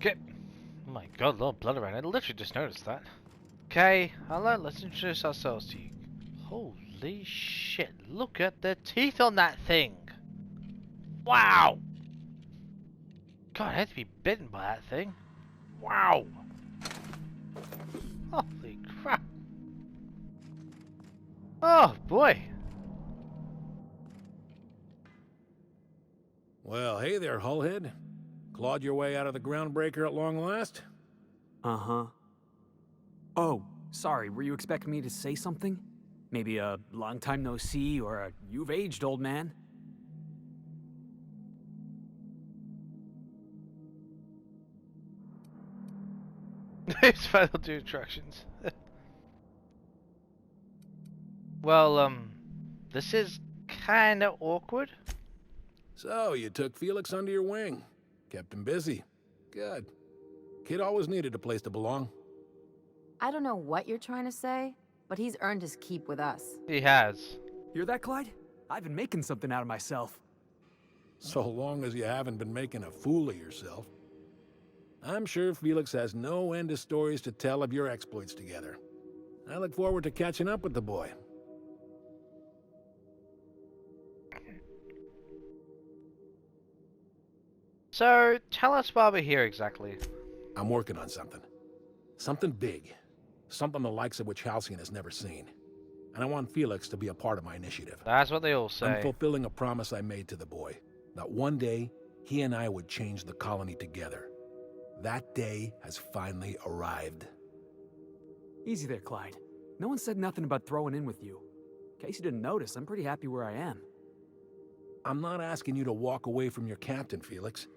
Okay. Oh my god, a lot of blood around. I literally just noticed that. Okay, hello, let's introduce ourselves to you. Holy shit, look at the teeth on that thing! Wow! God, I had to be bitten by that thing. Wow! Holy crap! Oh boy! Well, hey there, Hullhead. Clawed your way out of the groundbreaker at long last? Uh-huh. Oh, sorry, were you expecting me to say something? Maybe a long time no see or a you've aged, old man? It's final two instructions. Well, this is kinda awkward. So, you took Felix under your wing. Kept him busy. Good. Kid always needed a place to belong. I don't know what you're trying to say, but he's earned his keep with us. He has. Hear that, Clyde? I've been making something out of myself. So long as you haven't been making a fool of yourself. I'm sure Felix has no end of stories to tell of your exploits together. I look forward to catching up with the boy. So, tell us why we're here exactly. I'm working on something. Something big. Something the likes of which Halcyon has never seen. And I want Felix to be a part of my initiative. That's what they all say. I'm fulfilling a promise I made to the boy. That one day, he and I would change the colony together. That day has finally arrived. Easy there, Clyde. No one said nothing about throwing in with you. In case you didn't notice, I'm pretty happy where I am. I'm not asking you to walk away from your captain, Felix.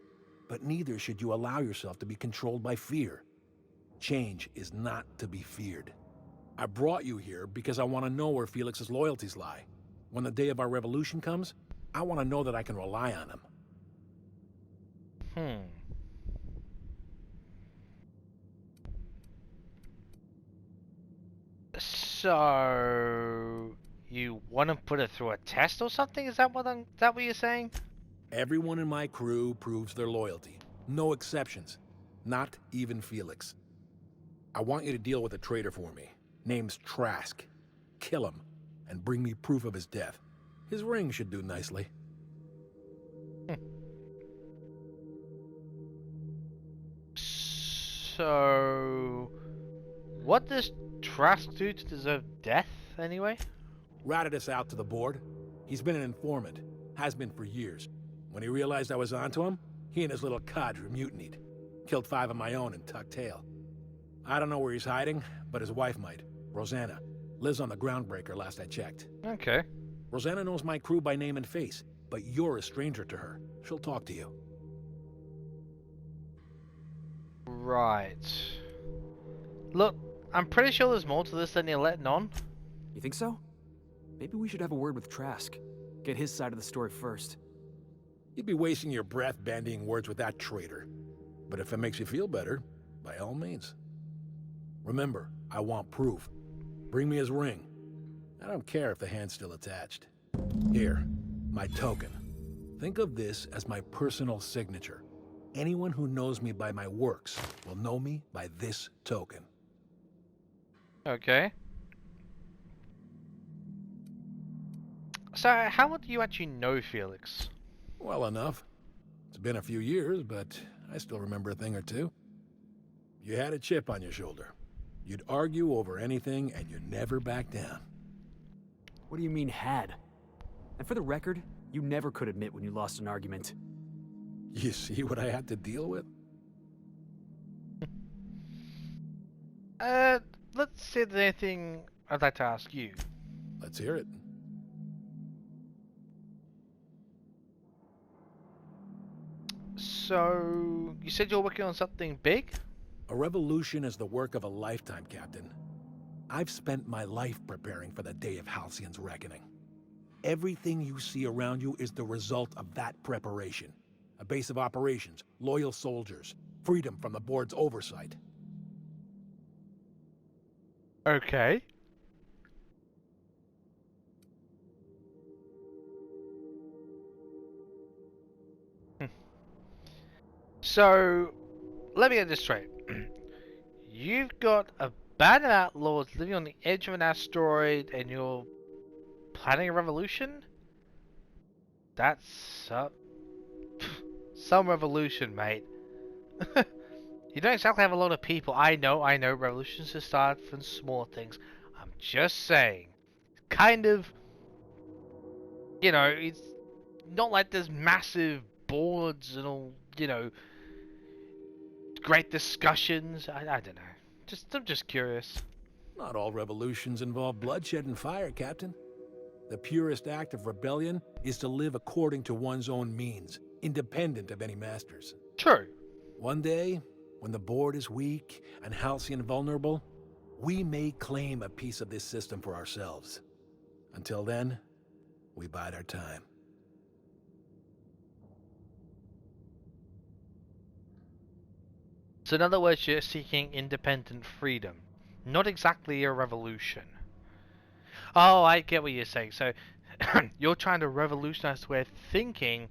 But neither should you allow yourself to be controlled by fear. Change is not to be feared. I brought you here because I want to know where Felix's loyalties lie. When the day of our revolution comes, I want to know that I can rely on him. So, you want to put it through a test or something? Is that what you're saying? Everyone in my crew proves their loyalty. No exceptions. Not even Felix. I want you to deal with a traitor for me. Name's Trask. Kill him, and bring me proof of his death. His ring should do nicely. So, what does Trask do to deserve death, anyway? Ratted us out to the board. He's been an informant. Has been for years. When he realized I was onto him, he and his little cadre mutinied. Killed 5 of my own and tucked tail. I don't know where he's hiding, but his wife might. Rosanna. Lives on the groundbreaker last I checked. Okay. Rosanna knows my crew by name and face, but you're a stranger to her. She'll talk to you. Right. Look, I'm pretty sure there's more to this than you're letting on. You think so? Maybe we should have a word with Trask. Get his side of the story first. You'd be wasting your breath bandying words with that traitor. But if it makes you feel better, by all means. Remember, I want proof. Bring me his ring. I don't care if the hand's still attached. Here, my token. Think of this as my personal signature. Anyone who knows me by my works will know me by this token. Okay. So, how well do you actually know Felix? Well enough. It's been a few years, but I still remember a thing or two. You had a chip on your shoulder. You'd argue over anything, and you never back down. What do you mean, had? And for the record, you never could admit when you lost an argument. You see what I had to deal with? Let's see if there's anything I'd like to ask you. Let's hear it. So, you said you're working on something big? A revolution is the work of a lifetime, Captain. I've spent my life preparing for the day of Halcyon's reckoning. Everything you see around you is the result of that preparation. A base of operations, loyal soldiers, freedom from the board's oversight. Okay. So, let me get this straight. You've got a band of outlaws living on the edge of an asteroid and you're planning a revolution? That's some revolution, mate. You don't exactly have a lot of people. I know revolutions have started from small things. I'm just saying. Kind of, you know, it's not like there's massive boards and all, you know, great discussions. I don't know. I'm just curious. Not all revolutions involve bloodshed and fire, Captain. The purest act of rebellion is to live according to one's own means, independent of any masters. True. One day, when the board is weak and Halcyon vulnerable, we may claim a piece of this system for ourselves. Until then, we bide our time. So in other words, you're seeking independent freedom. Not exactly a revolution. Oh, I get what you're saying. So, you're trying to revolutionize the way of thinking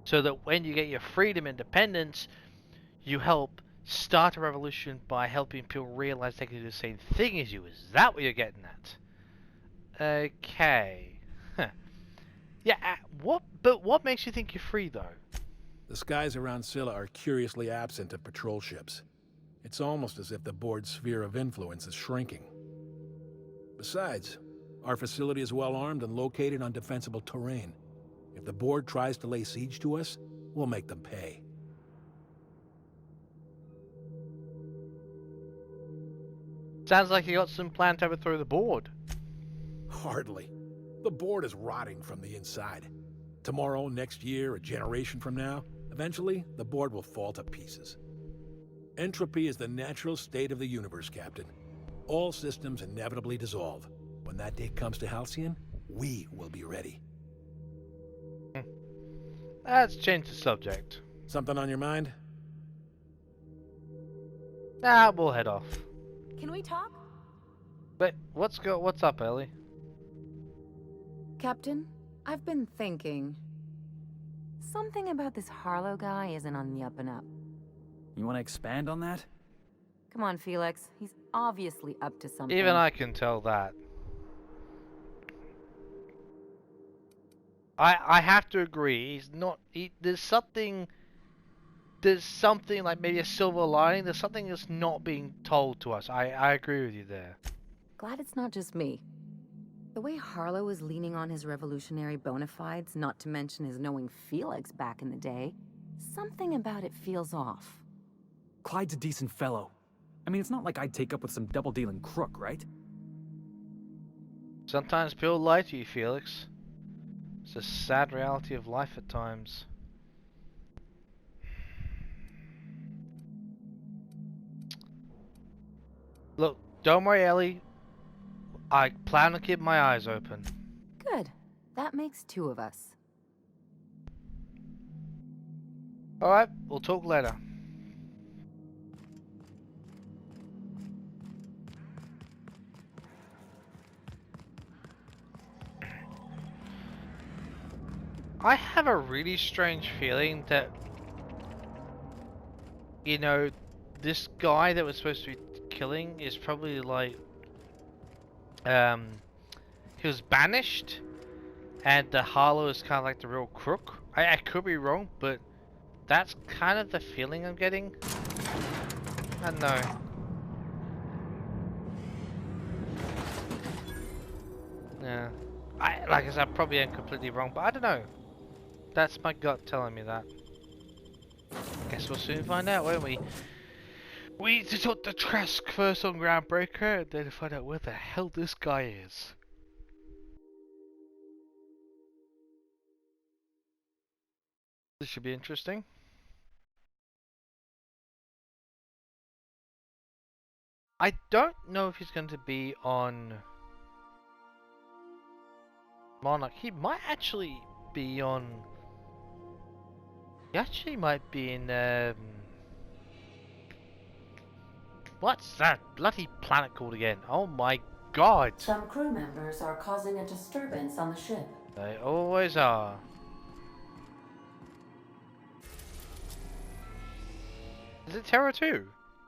so that when you get your freedom, independence, you help start a revolution by helping people realize they can do the same thing as you. Is that what you're getting at? Okay. Huh. Yeah, but what makes you think you're free, though? The skies around Scylla are curiously absent of patrol ships. It's almost as if the board's sphere of influence is shrinking. Besides, our facility is well armed and located on defensible terrain. If the board tries to lay siege to us, we'll make them pay. Sounds like you got some plan to overthrow the board. Hardly. The board is rotting from the inside. Tomorrow, next year, a generation from now, eventually, the board will fall to pieces. Entropy is the natural state of the universe, Captain. All systems inevitably dissolve. When that day comes to Halcyon, we will be ready. Let's change the subject. Something on your mind? Nah, we'll head off. Can we talk? But what's up, Ellie? Captain, I've been thinking. Something about this Harlow guy isn't on the up and up. You want to expand on that? Come on, Felix. He's obviously up to something. Even I can tell that. I have to agree. He's not. There's something like maybe a silver lining. There's something that's not being told to us. I agree with you there. Glad it's not just me. The way Harlow is leaning on his revolutionary bona fides, not to mention his knowing Felix back in the day, something about it feels off. Clyde's a decent fellow. I mean, it's not like I'd take up with some double-dealing crook, right? Sometimes people lie to you, Felix. It's a sad reality of life at times. Look, don't worry, Ellie. I plan on keeping my eyes open. Good. That makes two of us. Alright, we'll talk later. I have a really strange feeling that, you know, this guy that we're supposed to be killing is probably like, he was banished, and the Harlow is kind of like the real crook. I could be wrong, but that's kind of the feeling I'm getting. I don't know. Yeah, like I said, I probably am completely wrong, but I don't know. That's my gut telling me that. Guess we'll soon find out, won't we? We need to talk to Trask first on Groundbreaker, and then find out where the hell this guy is. This should be interesting. I don't know if he's going to be on Monarch. He might actually be on... He actually might be in... What's that bloody planet called again? Oh my god! Some crew members are causing a disturbance on the ship. They always are. Is it Terra 2?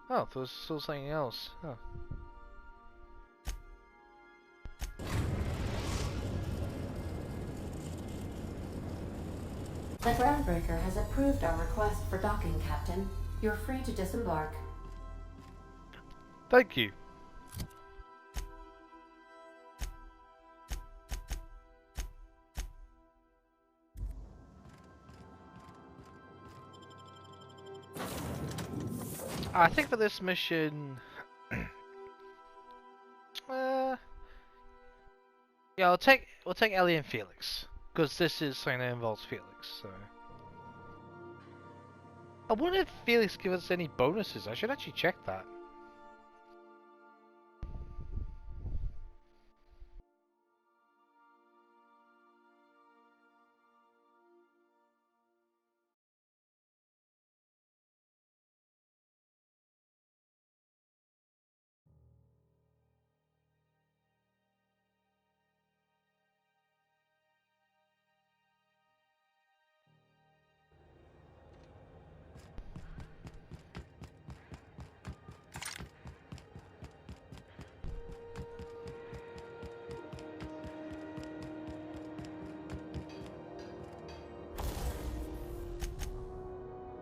Oh, there was still something else. Oh. The Groundbreaker has approved our request for docking, Captain. You're free to disembark. Thank you. I think for this mission, yeah, we'll take Ellie and Felix because this is something that involves Felix. So, I wonder if Felix give us any bonuses. I should actually check that.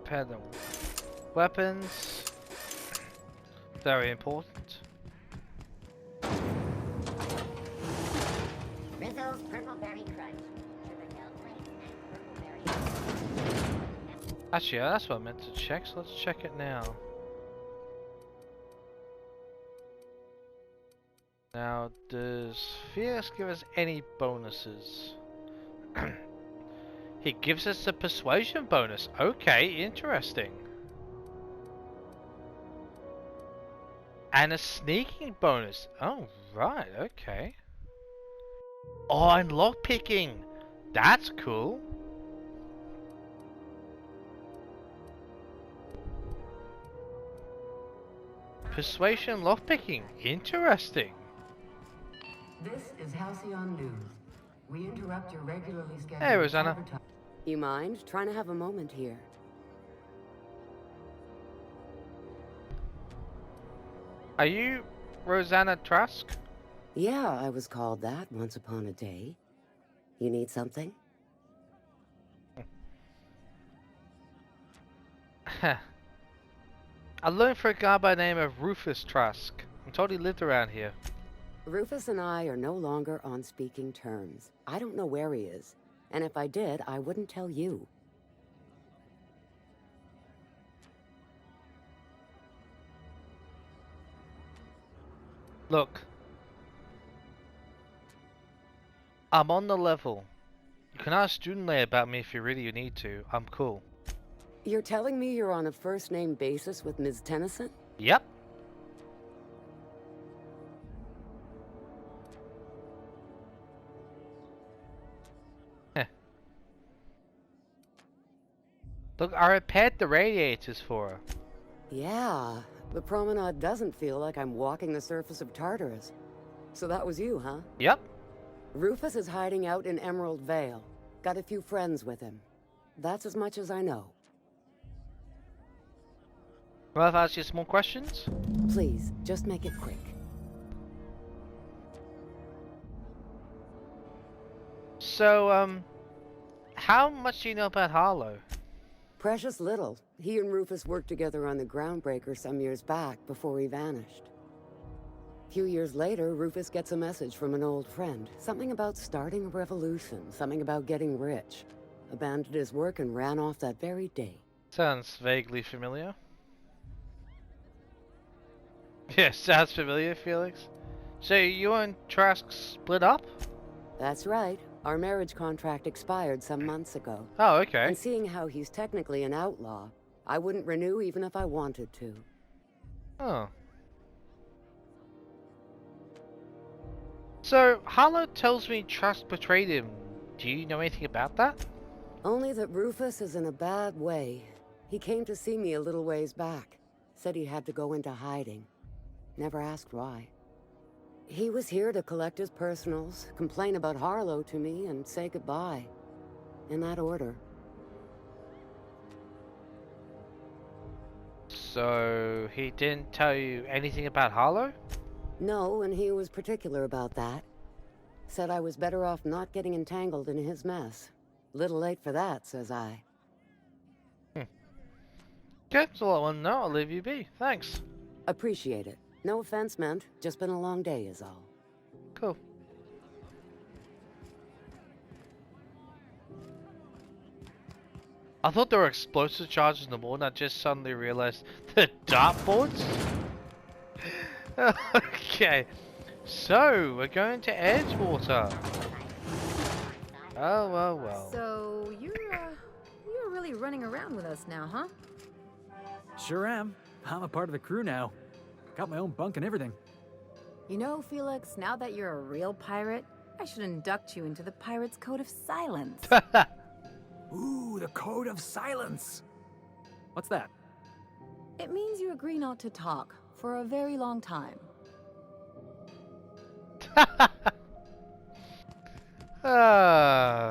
Prepare the weapons. Very important. Rizzo's Purple Berry Crunch. Sugar Gel Flakes and Purple Berry. Actually, yeah, that's what I meant to check. So let's check it now. Now, does Felix give us any bonuses? He gives us a persuasion bonus. Okay, interesting. And a sneaking bonus. Oh, right, okay. Oh, and lockpicking. That's cool. Persuasion lockpicking. Interesting. This is Halcyon News. We interrupt your regularly scheduled Hey, Rosanna. advertising. You mind? Trying to have a moment here. Are you Rosanna Trask? Yeah, I was called that once upon a day. You need something? I learned for a guy by the name of Rufus Trask. I'm told he lived around here. Rufus and I are no longer on speaking terms. I don't know where he is. And if I did, I wouldn't tell you. Look. I'm on the level. You can ask Junlei about me if you really need to. I'm cool. You're telling me you're on a first-name basis with Ms. Tennyson? Yep. Look, I repaired the radiators for her. Yeah, the promenade doesn't feel like I'm walking the surface of Tartarus. So that was you, huh? Yep. Rufus is hiding out in Emerald Vale. Got a few friends with him. That's as much as I know. Well, if I ask you some more questions? Please, just make it quick. So, how much do you know about Harlow? Precious little. He and Rufus worked together on the Groundbreaker some years back before he vanished. A few years later, Rufus gets a message from an old friend. Something about starting a revolution, something about getting rich. Abandoned his work and ran off that very day. Sounds vaguely familiar. Yeah, sounds familiar, Felix. So you and Trask split up? That's right. Our marriage contract expired some months ago. Oh, okay. And seeing how he's technically an outlaw, I wouldn't renew even if I wanted to. Oh. So, Harlow tells me Trask betrayed him. Do you know anything about that? Only that Rufus is in a bad way. He came to see me a little ways back. Said he had to go into hiding. Never asked why. He was here to collect his personals, complain about Harlow to me, and say goodbye. In that order. So he didn't tell you anything about Harlow? No, and he was particular about that. Said I was better off not getting entangled in his mess. Little late for that, says I. Okay, that's all I want to know. I'll leave you be. Thanks. Appreciate it. No offense meant. Just been a long day is all. Cool. I thought there were explosive charges in the morning. I just suddenly realized the dartboards. Okay, so we're going to Edgewater. Oh well. So you're really running around with us now, huh? Sure am. I'm a part of the crew now. Got my own bunk and everything. You know, Felix, now that you're a real pirate, I should induct you into the Pirates' Code of Silence. Ooh, the Code of Silence. What's that? It means you agree not to talk for a very long time. I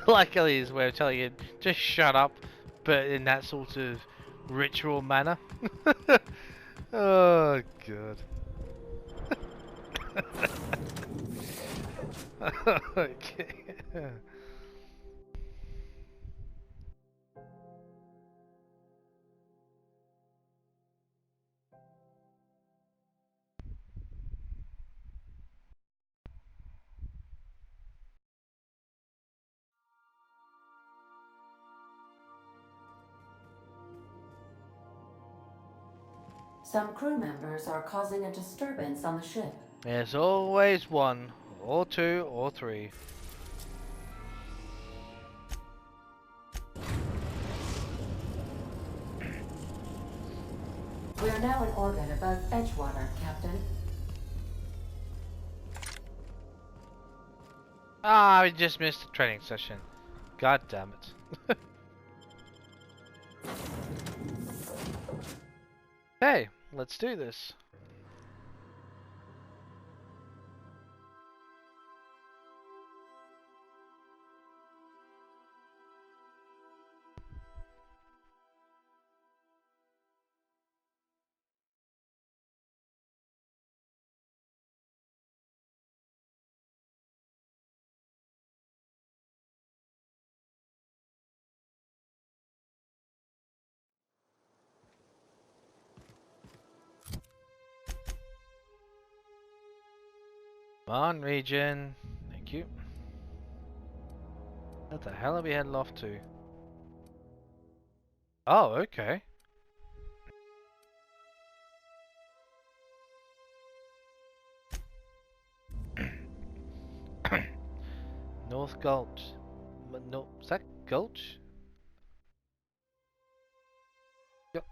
like Ellie's way of telling you, just shut up, but in that sort of ritual manner. Oh, God. Okay. Some crew members are causing a disturbance on the ship. There's always one, or two, or three. We are now in orbit above Edgewater, Captain. Ah, I just missed the training session. God damn it. Hey, let's do this. Come on, Regen. Thank you. What the hell are we heading off to? Oh, okay. North Gulch. No, is that Gulch? Yep.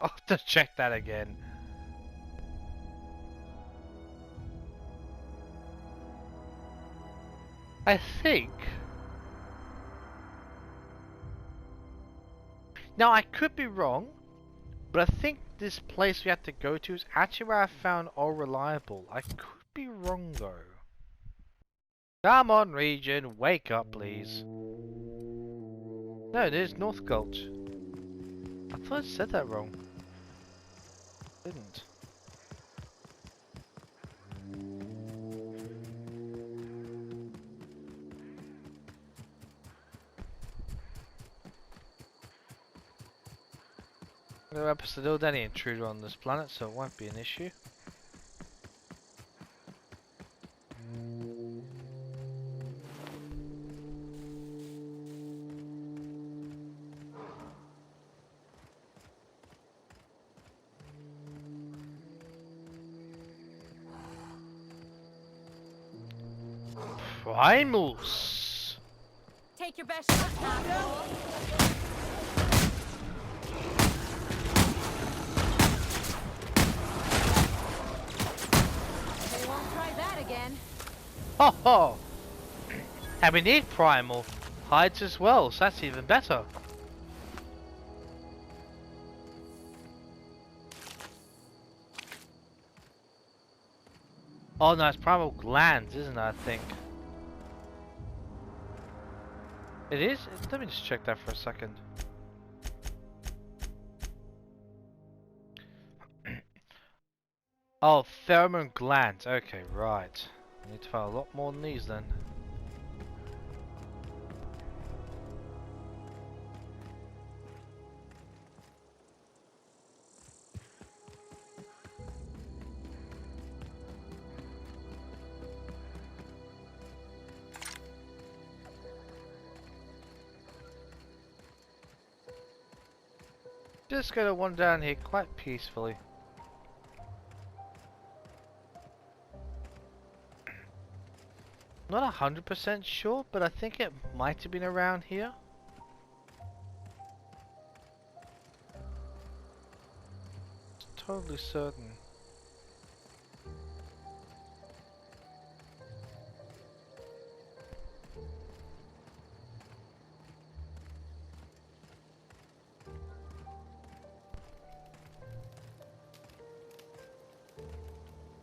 I'll have to check that again. I think. Now I could be wrong, but I think this place we have to go to is actually where I found All Reliable. I could be wrong though. Come on, Regen, wake up, please. No, it is North Gulch. I thought I said that wrong. Didn't. No episode any intruder on this planet, so it won't be an issue. Primals! Take your best shot, asshole! They won't try that again. Ho ho! And we need primal hides as well, so that's even better. Oh no, it's primal glands, isn't it, I think? It is? Let me just check that for a second. Oh, pheromone glands. Okay, right. I need to find a lot more than these then. Just gonna wander down here quite peacefully. Not 100% sure, but I think it might have been around here. Totally certain.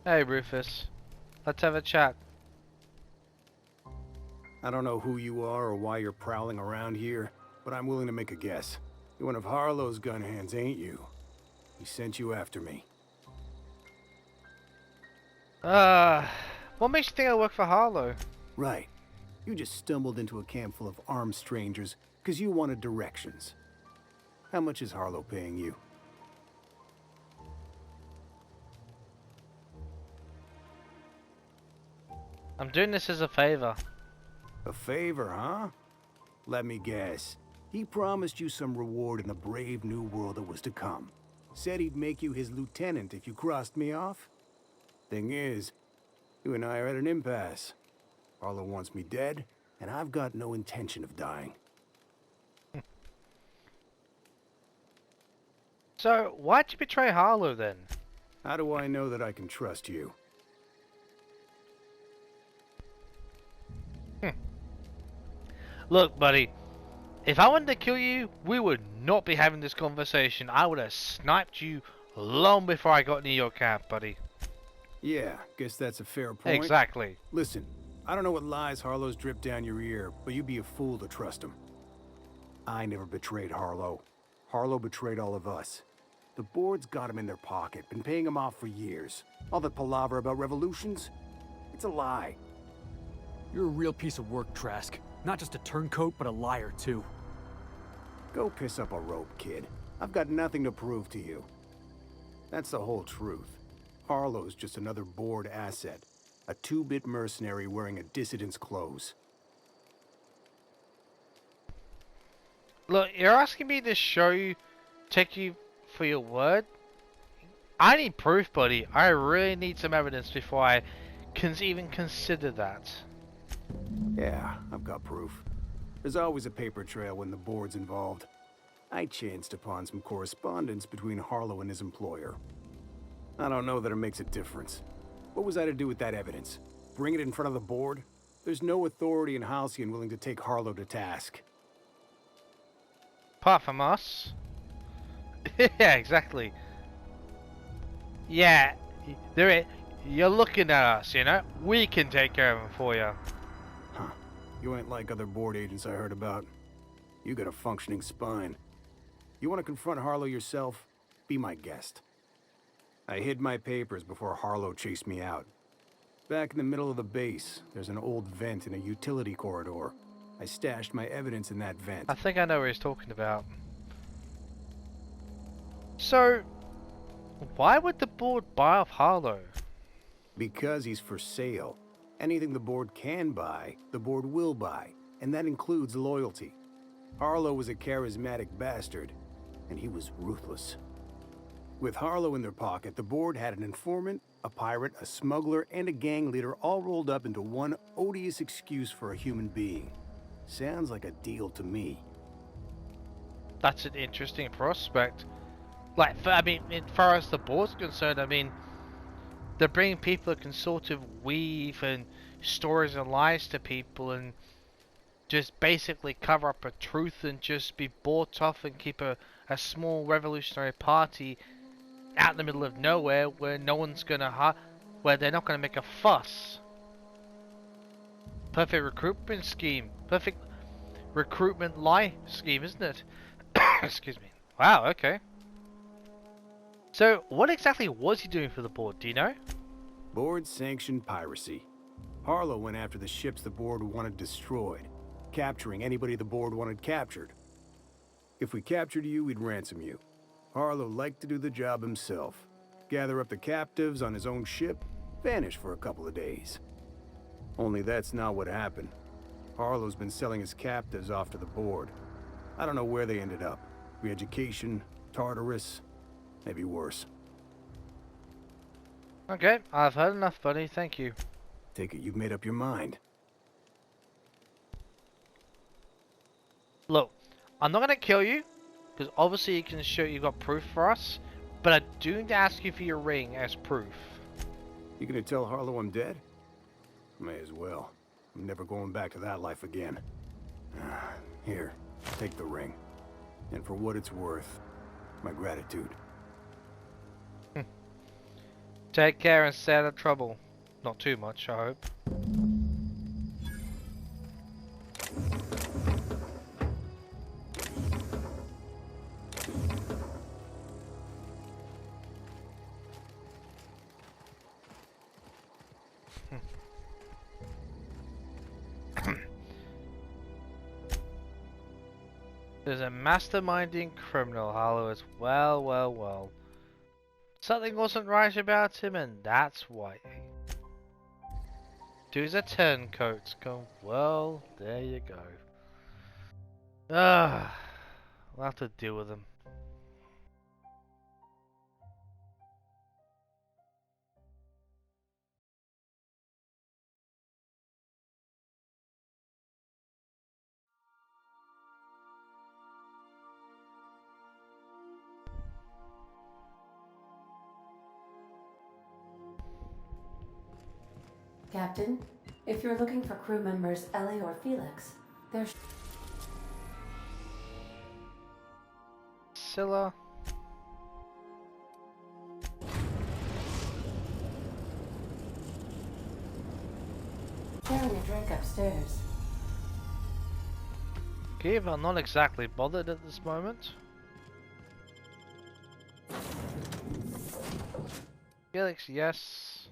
Hey Rufus, let's have a chat. I don't know who you are or why you're prowling around here, but I'm willing to make a guess. You're one of Harlow's gun hands, ain't you? He sent you after me. What makes you think I work for Harlow? Right. You just stumbled into a camp full of armed strangers because you wanted directions. How much is Harlow paying you? I'm doing this as a favor. A favor, huh? Let me guess. He promised you some reward in the brave new world that was to come. Said he'd make you his lieutenant if you crossed me off. Thing is, you and I are at an impasse. Harlow wants me dead, and I've got no intention of dying. So, why'd you betray Harlow then? How do I know that I can trust you? Look, buddy, if I wanted to kill you, we would not be having this conversation. I would have sniped you long before I got near your camp, buddy. Yeah, guess that's a fair point. Exactly. Listen, I don't know what lies Harlow's dripped down your ear, but you'd be a fool to trust him. I never betrayed Harlow. Harlow betrayed all of us. The board's got him in their pocket, been paying him off for years. All that palaver about revolutions, it's a lie. You're a real piece of work, Trask. Not just a turncoat, but a liar, too. Go piss up a rope, kid. I've got nothing to prove to you. That's the whole truth. Harlow's just another board asset. A two-bit mercenary wearing a dissident's clothes. Look, you're asking me to show you, take you for your word? I need proof, buddy. I really need some evidence before I can even consider that. Yeah, I've got proof. There's always a paper trail when the board's involved. I chanced upon some correspondence between Harlow and his employer. I don't know that it makes a difference. What was I to do with that evidence? Bring it in front of the board? There's no authority in Halcyon willing to take Harlow to task. Apart from us. Yeah, exactly. Yeah, you're looking at us, you know? We can take care of him for you. Huh. You ain't like other board agents I heard about. You got a functioning spine. You want to confront Harlow yourself? Be my guest. I hid my papers before Harlow chased me out. Back in the middle of the base, there's an old vent in a utility corridor. I stashed my evidence in that vent. I think I know what he's talking about. So, why would the board buy off Harlow? Because he's for sale. Anything the board can buy, the board will buy, and that includes loyalty. Harlow was a charismatic bastard, and he was ruthless. With Harlow in their pocket, the board had an informant, a pirate, a smuggler, and a gang leader all rolled up into one odious excuse for a human being. Sounds like a deal to me. That's an interesting prospect. Like, I mean, as far as the board's concerned, I mean, they're bringing people that can sort of weave and stories and lies to people and just basically cover up a truth and just be bought off and keep a small revolutionary party out in the middle of nowhere where no one's gonna where they're not gonna make a fuss. Perfect recruitment scheme. Perfect. recruitment lie scheme, isn't it? Excuse me. Wow, okay. So, what exactly was he doing for the board, do you know? Board-sanctioned piracy. Harlow went after the ships the board wanted destroyed, capturing anybody the board wanted captured. If we captured you, we'd ransom you. Harlow liked to do the job himself. Gather up the captives on his own ship, vanish for a couple of days. Only that's not what happened. Harlow's been selling his captives off to the board. I don't know where they ended up. Re-education, Tartarus, maybe worse. Okay, I've heard enough, buddy. Thank you. Take it you've made up your mind. Look, I'm not gonna kill you, because obviously you can show you got proof for us, but I do need to ask you for your ring as proof. You gonna tell Harlow I'm dead? May as well. I'm never going back to that life again. Here, take the ring. And for what it's worth, my gratitude. Take care and stay out of trouble. Not too much, I hope. There's a masterminding criminal, Harlow, as well. Something wasn't right about him, and that's why. Dude's a turncoat. Go, well, there you go. We'll have to deal with him. Captain, if you're looking for crew members Ellie or Felix, they're Scylla. sharing a drink upstairs. Okay, but I'm not exactly bothered at this moment. Felix, yes.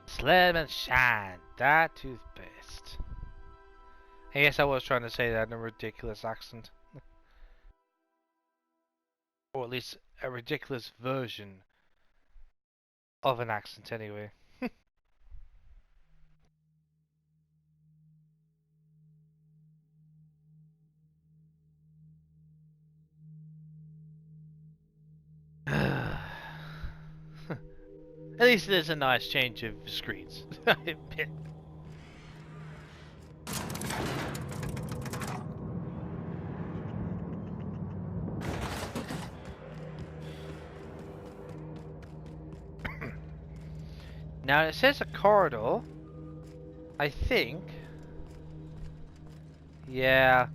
Slim and Shine, that toothpaste. I guess I was trying to say that in a ridiculous accent. Or at least a ridiculous version of an accent anyway. At least there's a nice change of screens. I admit. Now it says a corridor. I think. Yeah.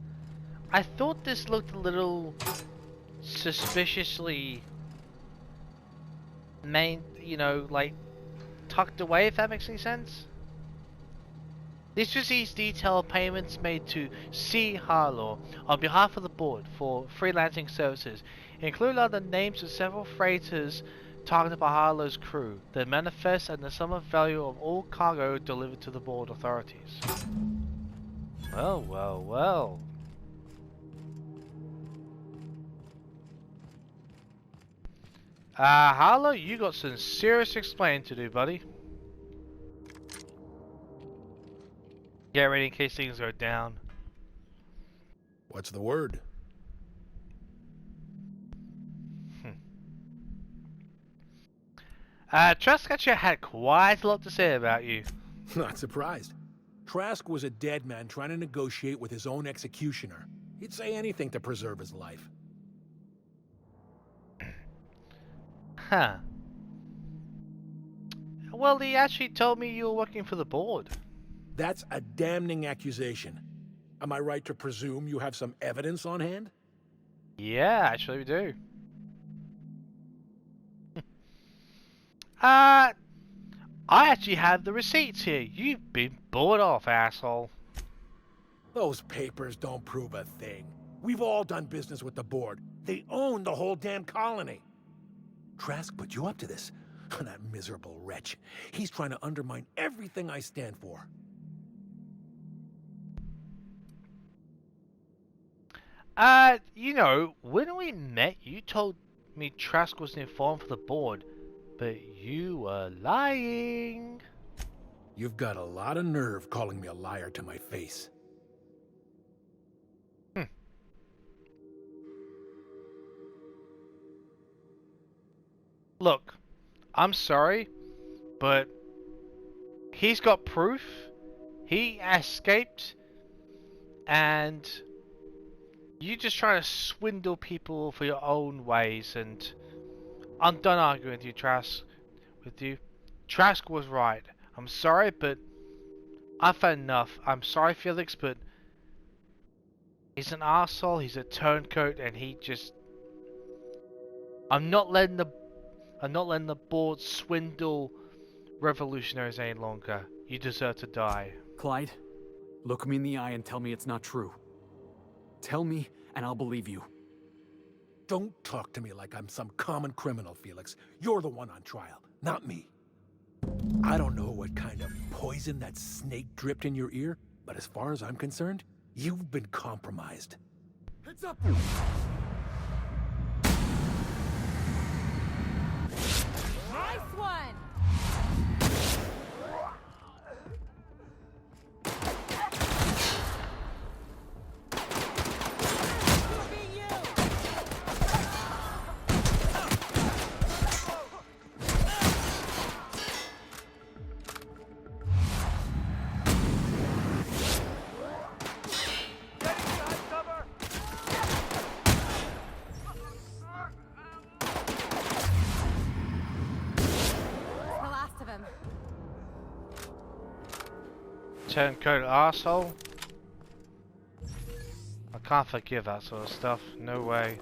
I thought this looked a little suspiciously like tucked away, if that makes any sense. This receives detailed payments made to C. Harlow on behalf of the board for freelancing services, including the names of several freighters targeted by Harlow's crew, the manifest, and the sum of value of all cargo delivered to the board authorities. Well. Harlow, you got some serious explaining to do, buddy. Get ready in case things go down. What's the word? Trask actually had quite a lot to say about you. Not surprised. Trask was a dead man trying to negotiate with his own executioner. He'd say anything to preserve his life. Huh. Well, he actually told me you were working for the board. That's a damning accusation. Am I right to presume you have some evidence on hand? Yeah, actually we do. I actually have the receipts here. You've been bought off, asshole. Those papers don't prove a thing. We've all done business with the board. They own the whole damn colony. Trask put you up to this. That miserable wretch. He's trying to undermine everything I stand for. You know, when we met, you told me Trask was informed for the board, but you were lying. You've got a lot of nerve calling me a liar to my face. Look, I'm sorry, but he's got proof. He escaped, and you just trying to swindle people for your own ways, and I'm done arguing with you, Trask. Trask was right. I'm sorry, but I've had enough. I'm sorry, Felix, but he's an arsehole, he's a turncoat, and he just... I'm not letting the board swindle revolutionaries any longer. You deserve to die. Clyde, look me in the eye and tell me it's not true. Tell me, and I'll believe you. Don't talk to me like I'm some common criminal, Felix. You're the one on trial, not me. I don't know what kind of poison that snake dripped in your ear, but as far as I'm concerned, you've been compromised. Heads up! Nice one! Turncoat arsehole. I can't forgive that sort of stuff. No way.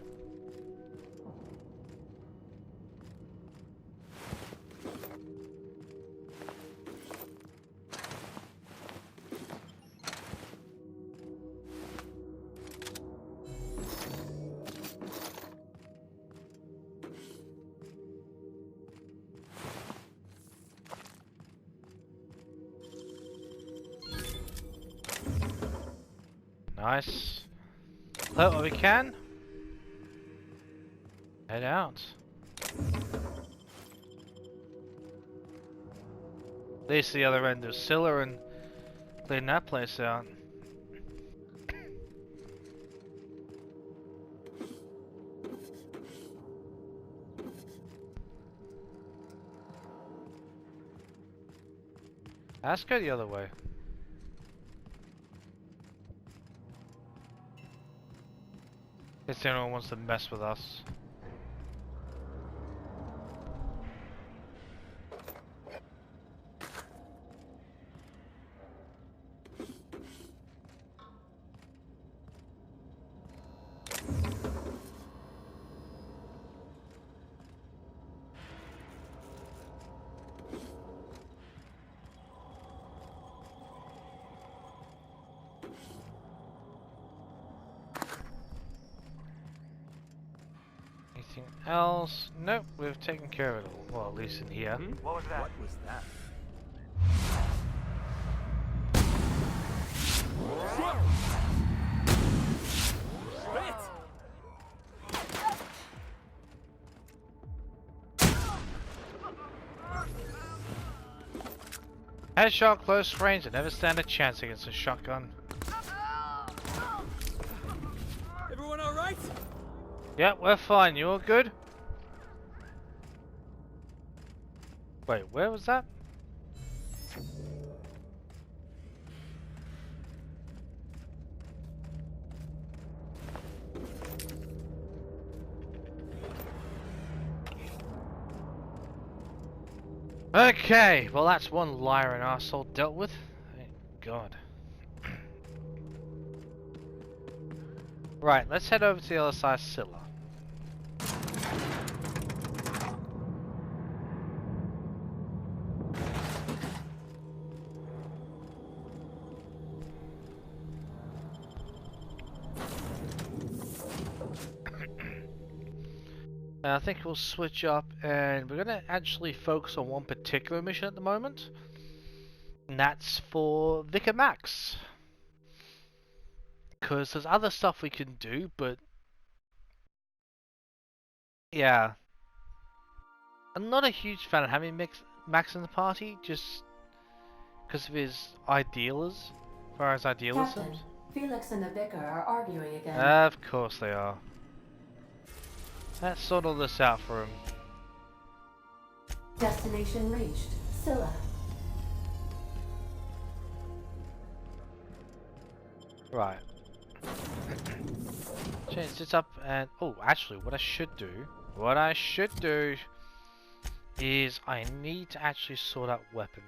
Nice. Look what we can. Head out. At least the other end of Scylla and clean that place out. Let's go the other way. Guess anyone wants to mess with us. Anything else? Nope, we've taken care of it all. Well, at least in here. What was that? What was that? Headshot close range, I never stand a chance against a shotgun. Everyone alright? Yep, we're fine. You all good? Wait, where was that? Okay, well that's one liar and arsehole dealt with. Thank God. Right, let's head over to the other side of Scylla. And I think we'll switch up, and we're going to actually focus on one particular mission at the moment. And that's for Vicar Max. Because there's other stuff we can do, but... yeah. I'm not a huge fan of having Max in the party, just because of his idealism. As far as idealism. Captain, Felix and the Vicar are arguing again. Of course they are. Let's sort all this out for him. Destination reached. Scylla. Right. Change this up and... oh, actually, what I should do is I need to actually sort out weaponry.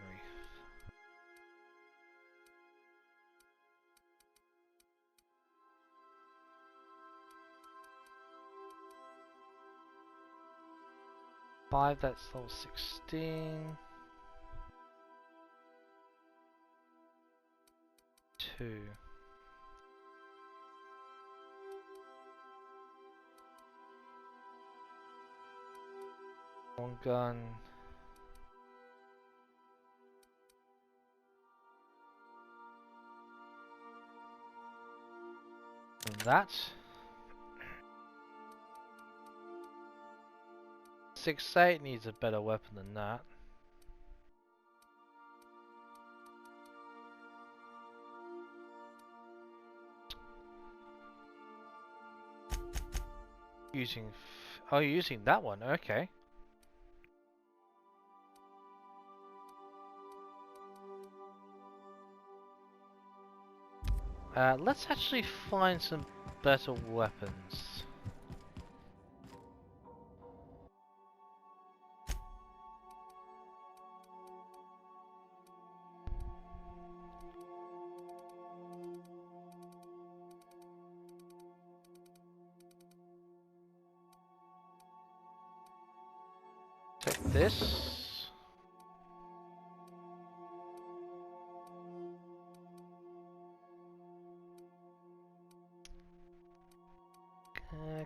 Five, that's level 16. 2. One gun. And that. 6-8 needs a better weapon than that. Oh, you're using that one, okay. Let's actually find some better weapons. Take this.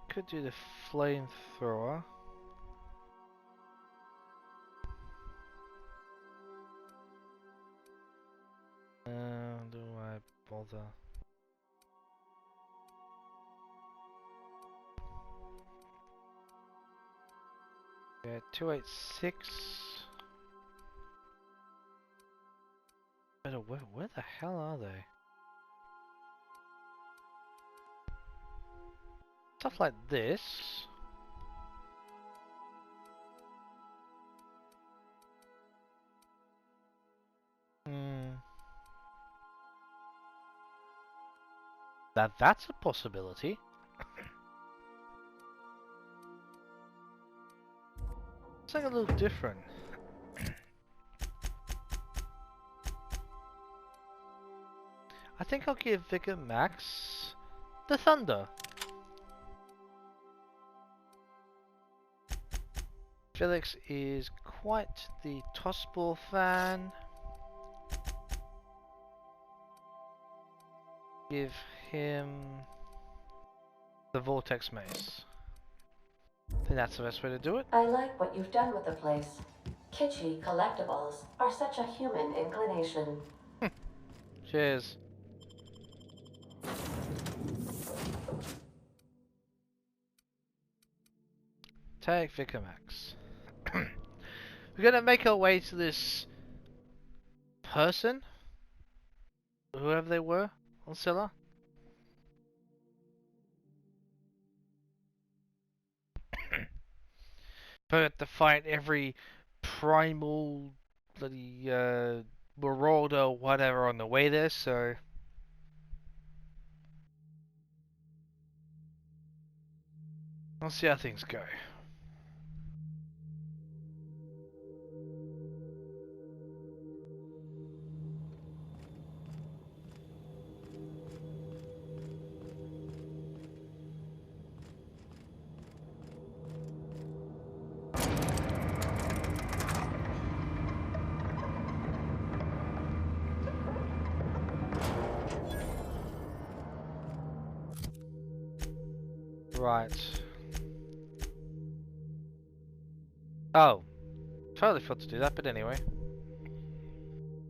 Could do the flamethrower. Do I bother? Yeah, 286. But where the hell are they? Stuff like this. That's a possibility. It's like a little different. I think I'll give Vicar Max the Thunder. Felix is quite the tossball fan. Give him the Vortex Mace. I think that's the best way to do it. I like what you've done with the place. Kitschy collectibles are such a human inclination. Cheers. Take Vicar Max. We're gonna make our way to this person, whoever they were, on Scylla. But to fight every primal bloody marauder or whatever on the way there, so we'll see how things go. Right. Oh, totally forgot to do that, but anyway.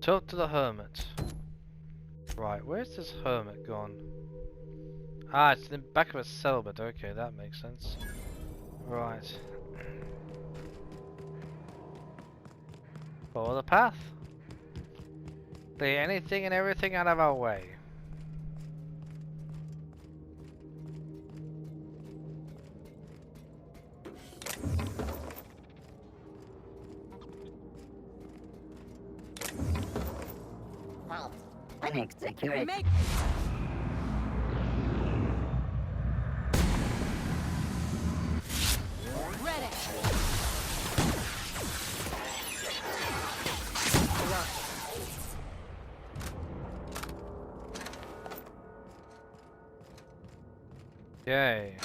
Talk to the hermit. Right, where's this hermit gone? Ah, it's in the back of a settlement. Okay, that makes sense. Right. Follow the path. Clear anything and everything out of our way. Security. Yay.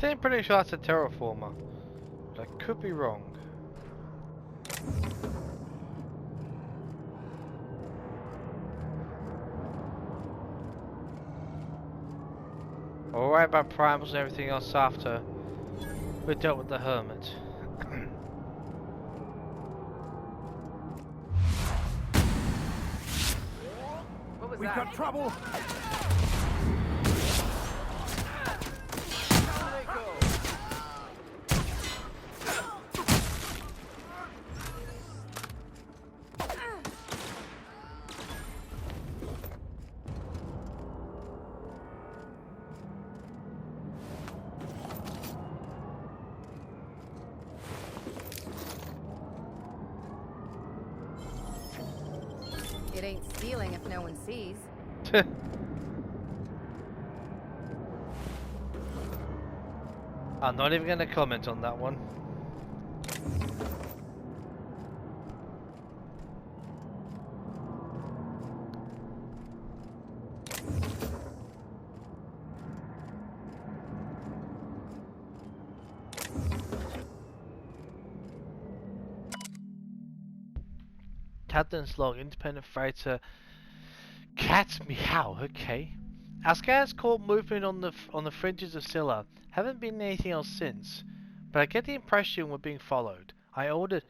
I'm pretty sure that's a terraformer, but I could be wrong. I'll worry about primals and everything else after we dealt with the hermit. We've got trouble! It ain't stealing if no one sees. I'm not even going to comment on that one. Captain's log, independent freighter. Cat's meow. Okay. Our scans caught movement on the fringes of Scylla. Haven't been anything else since, but I get the impression we're being followed. I ordered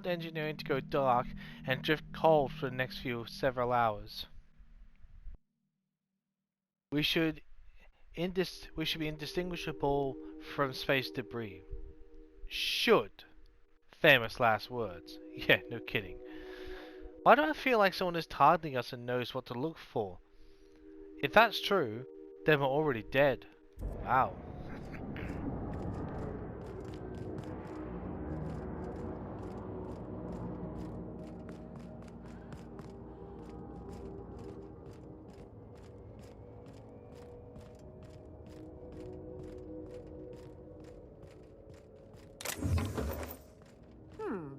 engineering to go dark and drift cold for the next several hours. We should be indistinguishable from space debris. Should. Famous last words. Yeah, no kidding. Why do I feel like someone is targeting us and knows what to look for? If that's true, then we're already dead. Wow.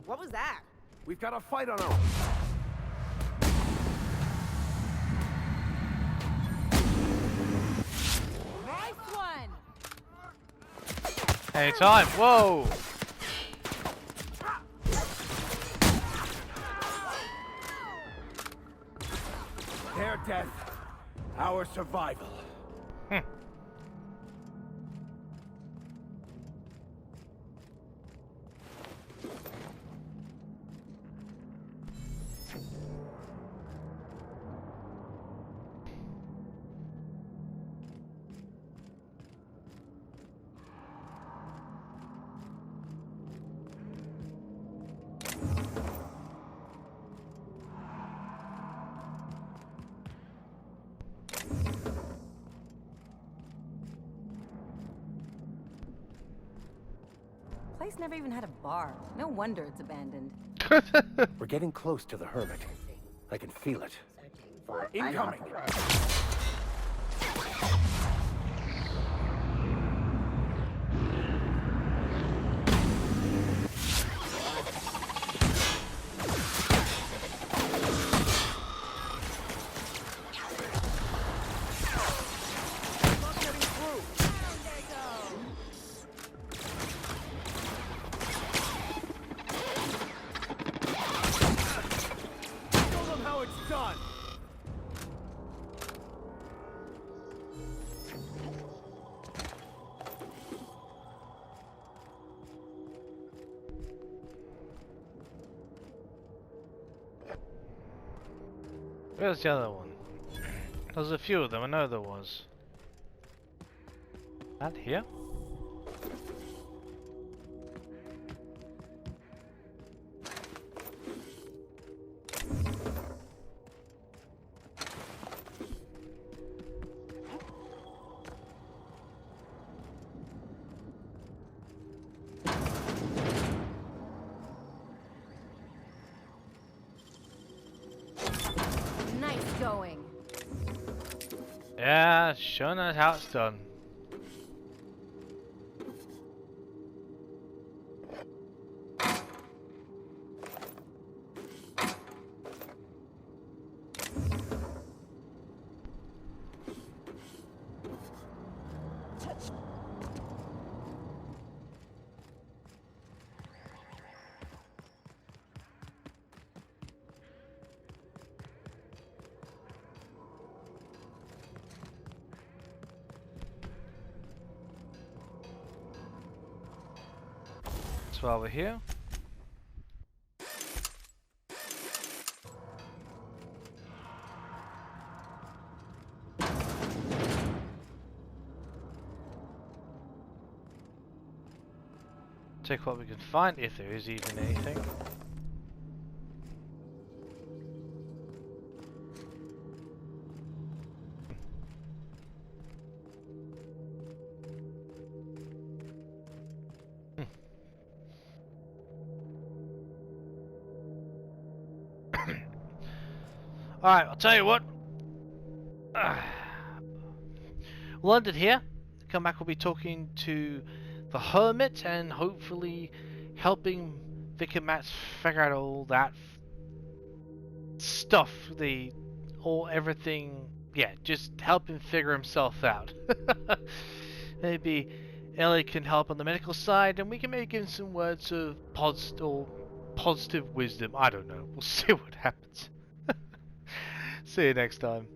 What was that? We've got a fight on our own. Nice one! Anytime. Whoa! Their death, our survival. Place never even had a bar. No wonder it's abandoned. We're getting close to the hermit. I can feel it. Incoming! Where's the other one? There's a few of them, I know there was. That here? Nice going. Yeah, showing us how it's done. So while we're here, check what we can find, if there is even anything. Alright, I'll tell you what. We'll end it here. Come back, we'll be talking to the Hermit and hopefully helping Vic and Matt figure out all that stuff. Everything. Yeah, just help him figure himself out. Maybe Ellie can help on the medical side and we can maybe give him some words of positive wisdom. I don't know. We'll see what happens. See you next time.